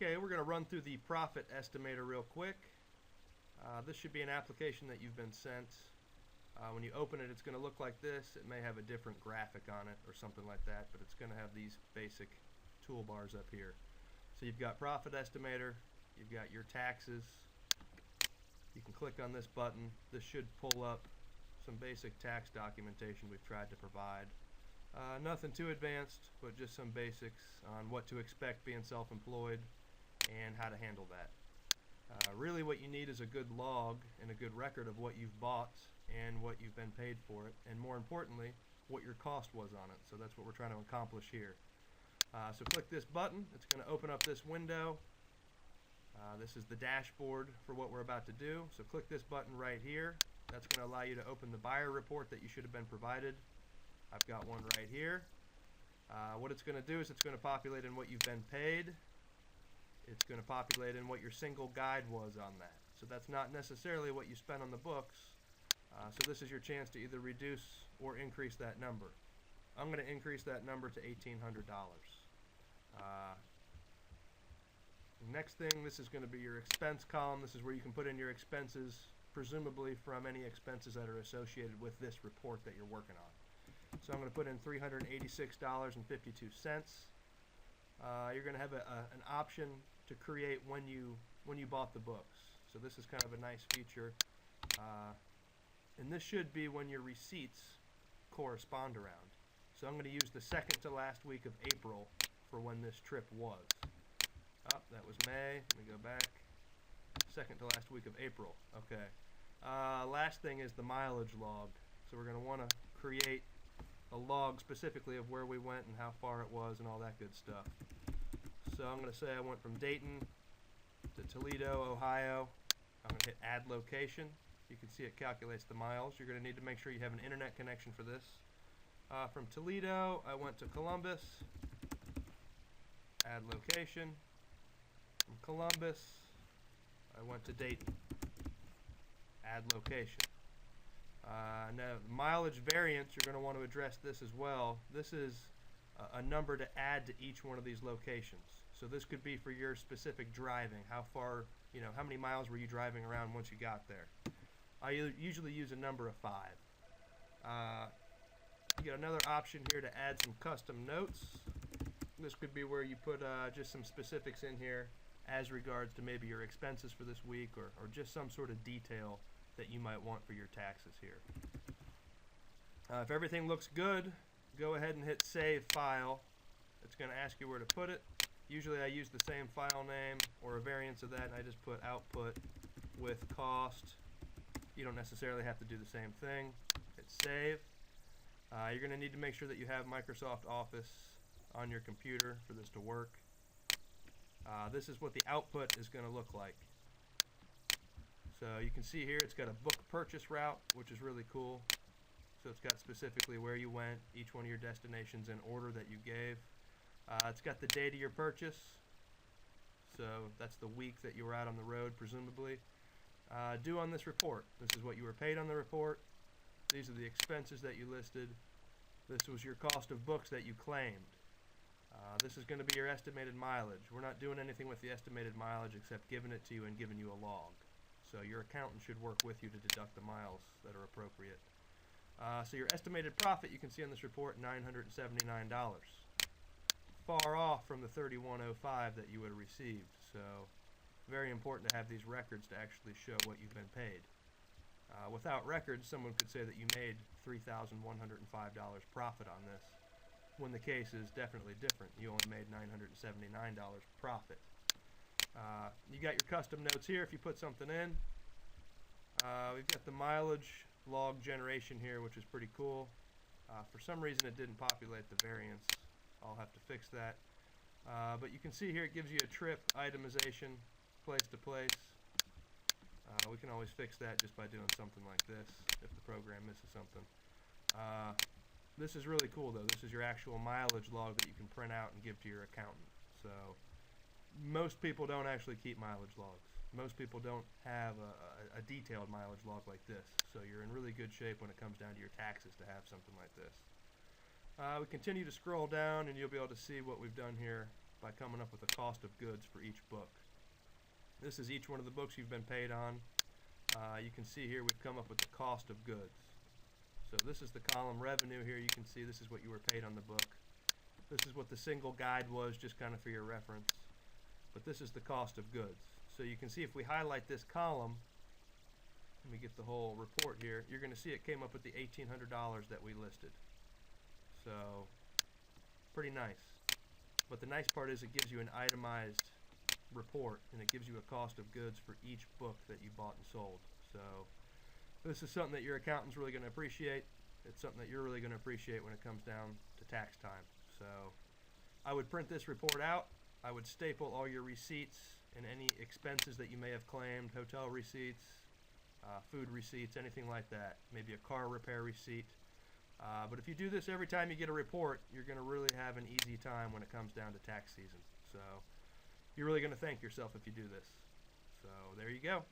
Okay, we're going to run through the profit estimator real quick. This should be an application that you've been sent. When you open it, it's going to look like this. It may have a different graphic on it or something like that, but it's going to have these basic toolbars up here. So you've got profit estimator, you've got your taxes. You can click on this button. This should pull up some basic tax documentation we've tried to provide. Nothing too advanced, but just some basics on what to expect being self-employed and how to handle that. Really what you need is a good log and a good record of what you've bought and what you've been paid for it, and more importantly, what your cost was on it. So that's what we're trying to accomplish here. So click this button. It's going to open up this window. This is the dashboard for what we're about to do. So click this button right here. That's going to allow you to open the buyer report that you should have been provided. I've got one right here. What it's going to do is it's going to populate in what you've been paid. It's going to populate in what your single guide was on that. So that's not necessarily what you spent on the books. So this is your chance to either reduce or increase that number. I'm going to increase that number to $1,800. Next thing, this is going to be your expense column. This is where you can put in your expenses, presumably from any expenses that are associated with this report that you're working on. So I'm going to put in $386.52. You're going to have an option to create when you bought the books. So this is kind of a nice feature. And this should be when your receipts correspond around. So I'm going to use the second to last week of April for when this trip was. That was May. Let me go back. Second to last week of April. Okay. Last thing is the mileage log. So we're going to want to create a log specifically of where we went and how far it was and all that good stuff. So I'm going to say I went from Dayton to Toledo, Ohio. I'm going to hit add location. You can see it calculates the miles. You're going to need to make sure you have an internet connection for this. From Toledo, I went to Columbus. Add location. From Columbus, I went to Dayton. Add location. Now, mileage variance, you're going to want to address this as well. This is a number to add to each one of these locations. So this could be for your specific driving. How far, how many miles were you driving around once you got there? I usually use a number of 5. You get another option here to add some custom notes. This could be where you put just some specifics in here as regards to maybe your expenses for this week or just some sort of detail that you might want for your taxes here. If everything looks good, go ahead and hit Save File. It's going to ask you where to put it. Usually I use the same file name or a variance of that, and I just put output with cost. You don't necessarily have to do the same thing. Hit Save. You're going to need to make sure that you have Microsoft Office on your computer for this to work. This is what the output is going to look like. So you can see here it's got a book purchase route, which is really cool. So it's got specifically where you went, each one of your destinations in order that you gave. It's got the date of your purchase. So that's the week that you were out on the road, presumably. Due on this report. This is what you were paid on the report. These are the expenses that you listed. This was your cost of books that you claimed. This is going to be your estimated mileage. We're not doing anything with the estimated mileage except giving it to you and giving you a log. So your accountant should work with you to deduct the miles that are appropriate. So your estimated profit, you can see on this report, $979. Far off from the $3,105 that you would have received. So very important to have these records to actually show what you've been paid. Without records, someone could say that you made $3,105 profit on this, when the case is definitely different. You only made $979 profit. You got your custom notes here if you put something in. We've got the mileage log generation here, which is pretty cool. For some reason it didn't populate the variance. I'll have to fix that. But you can see here it gives you a trip itemization, place to place. We can always fix that just by doing something like this if the program misses something. This is really cool though. This is your actual mileage log that you can print out and give to your accountant. So most people don't actually keep mileage logs. Most people don't have a detailed mileage log like this. So you're in really good shape when it comes down to your taxes to have something like this. We continue to scroll down and you'll be able to see what we've done here by coming up with a cost of goods for each book. This is each one of the books you've been paid on. You can see here we've come up with the cost of goods. So this is the column revenue here. You can see this is what you were paid on the book. This is what the single guide was, just kind of for your reference. But this is the cost of goods. So you can see if we highlight this column, let me get the whole report here, you're going to see it came up with the $1,800 that we listed. So pretty nice. But the nice part is it gives you an itemized report, and it gives you a cost of goods for each book that you bought and sold. So this is something that your accountant's really going to appreciate. It's something that you're really going to appreciate when it comes down to tax time. So I would print this report out. I would staple all your receipts and any expenses that you may have claimed, hotel receipts, food receipts, anything like that, maybe a car repair receipt. But if you do this every time you get a report, you're going to really have an easy time when it comes down to tax season. So you're really going to thank yourself if you do this. So there you go.